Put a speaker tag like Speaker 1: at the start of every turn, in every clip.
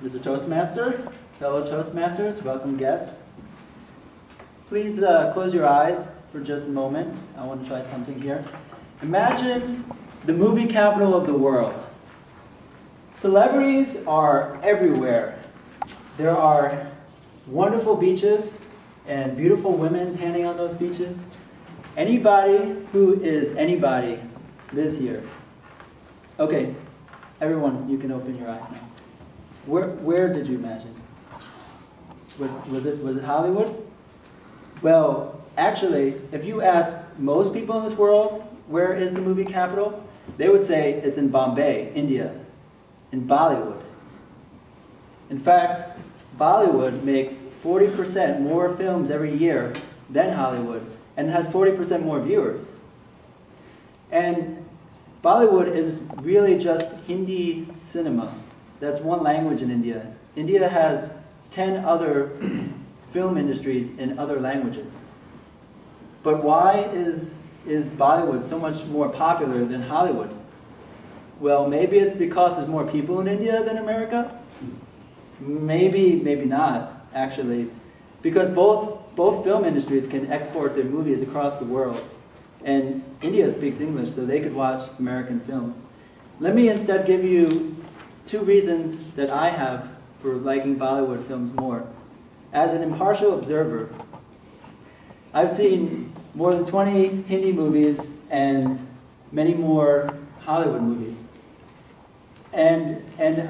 Speaker 1: Mr. Toastmaster, fellow Toastmasters, welcome guests. Please close your eyes for just a moment. I want to try something here. Imagine the movie capital of the world. Celebrities are everywhere. There are wonderful beaches and beautiful women tanning on those beaches. Anybody who is anybody lives here. Okay, everyone, you can open your eyes now. Where did you imagine? Was it Hollywood? Well, actually, if you ask most people in this world, where is the movie capital? They would say it's in Bombay, India, in Bollywood. In fact, Bollywood makes 40% more films every year than Hollywood, and has 40% more viewers. And Bollywood is really just Hindi cinema. That's one language in India. India has 10 other film industries in other languages. But why is Bollywood so much more popular than Hollywood? Well, maybe it's because there's more people in India than America. Maybe not, actually. Because both film industries can export their movies across the world. And India speaks English, so they could watch American films. Let me instead give you 2 reasons that I have for liking Bollywood films more. As an impartial observer, I've seen more than 20 Hindi movies and many more Hollywood movies. And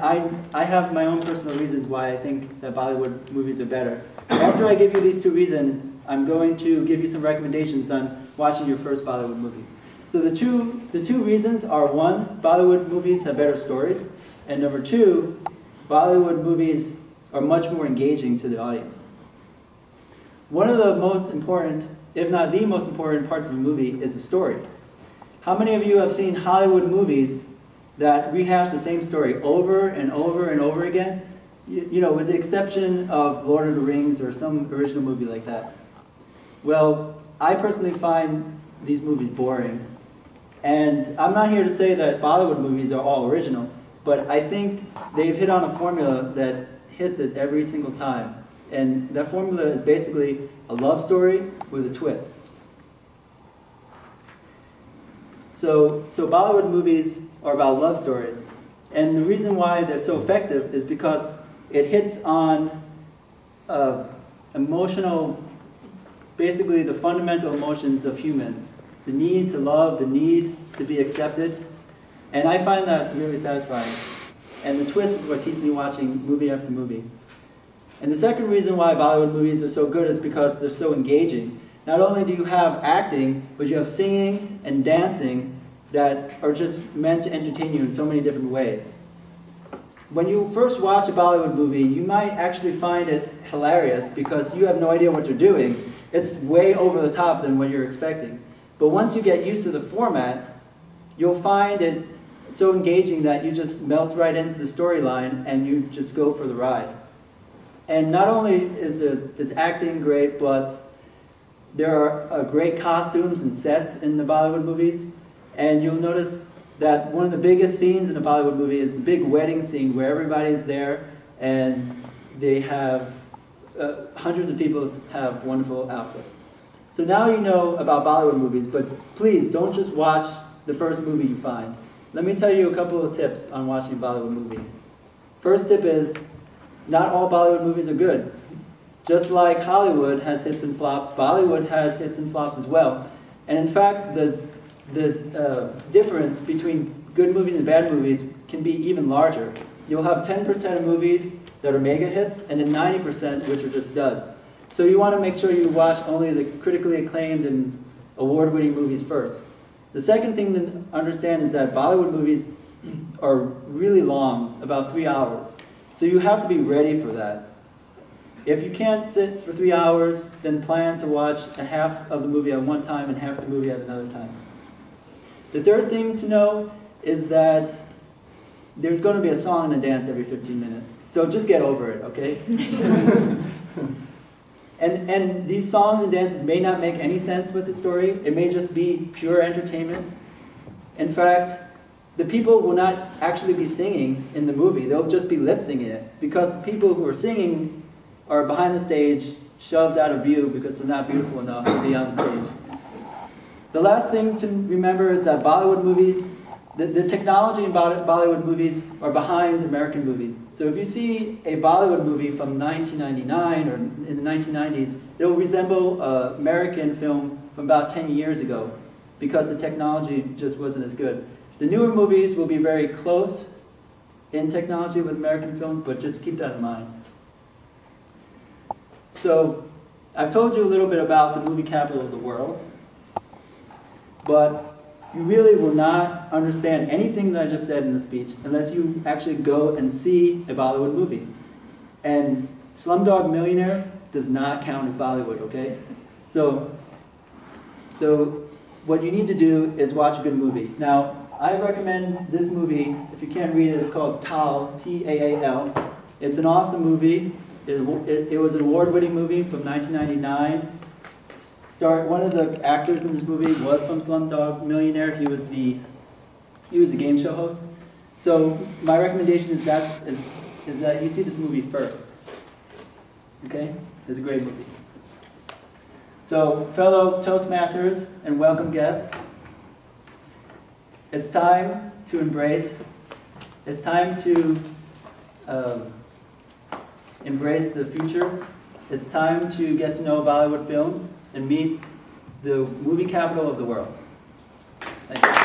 Speaker 1: I have my own personal reasons why I think that Bollywood movies are better. After I give you these 2 reasons, I'm going to give you some recommendations on watching your first Bollywood movie. So the two reasons are, 1, Bollywood movies have better stories, and number 2, Bollywood movies are much more engaging to the audience. One of the most important, if not the most important parts of a movie is the story. How many of you have seen Hollywood movies that rehash the same story over and over and over again? You know, with the exception of Lord of the Rings or some original movie like that. Well, I personally find these movies boring. And I'm not here to say that Bollywood movies are all original, but I think they've hit on a formula that hits it every single time. And that formula is basically a love story with a twist. So Bollywood movies are about love stories. And the reason why they're so effective is because it hits on basically the fundamental emotions of humans. The need to love, the need to be accepted. And I find that really satisfying. And the twist is what keeps me watching movie after movie. And the second reason why Bollywood movies are so good is because they're so engaging. Not only do you have acting, but you have singing and dancing that are just meant to entertain you in so many different ways. When you first watch a Bollywood movie, you might actually find it hilarious because you have no idea what you're doing. It's way over the top than what you're expecting. But once you get used to the format, you'll find it so engaging that you just melt right into the storyline and you just go for the ride. And not only is acting great, but there are great costumes and sets in the Bollywood movies. And you'll notice that one of the biggest scenes in a Bollywood movie is the big wedding scene where everybody's there and they have hundreds of people have wonderful outfits. So now you know about Bollywood movies, but please don't just watch the first movie you find. Let me tell you a couple of tips on watching a Bollywood movie. First tip is, not all Bollywood movies are good. Just like Hollywood has hits and flops, Bollywood has hits and flops as well. And in fact, the difference between good movies and bad movies can be even larger. You'll have 10% of movies that are mega hits, and then 90% which are just duds. So you want to make sure you watch only the critically acclaimed and award-winning movies first. The second thing to understand is that Bollywood movies are really long, about 3 hours. So you have to be ready for that. If you can't sit for 3 hours, then plan to watch a half of the movie at one time and half the movie at another time. The third thing to know is that there's going to be a song and a dance every 15 minutes. So just get over it, okay? And these songs and dances may not make any sense with the story. It may just be pure entertainment. In fact, the people will not actually be singing in the movie. They'll just be lip-syncing it, because the people who are singing are behind the stage, shoved out of view because they're not beautiful enough to be on the stage. The last thing to remember is that Bollywood movies, the technology in Bollywood movies are behind American movies. So if you see a Bollywood movie from 1999 or in the 1990s, it will resemble an American film from about 10 years ago, because the technology just wasn't as good. The newer movies will be very close in technology with American films, but just keep that in mind. So I've told you a little bit about the movie capital of the world, but you really will not understand anything that I just said in the speech unless you actually go and see a Bollywood movie. And Slumdog Millionaire does not count as Bollywood, okay? So what you need to do is watch a good movie. Now, I recommend this movie. If you can't read it, it's called Taal, T-A-A-L. It's an awesome movie. It was an award-winning movie from 1999. One of the actors in this movie was from Slumdog Millionaire. He was the game show host. So my recommendation is that you see this movie first. Okay? It's a great movie. So fellow Toastmasters and welcome guests, it's time to embrace. It's time to embrace the future. It's time to get to know Bollywood films and meet the movie capital of the world. Thank you.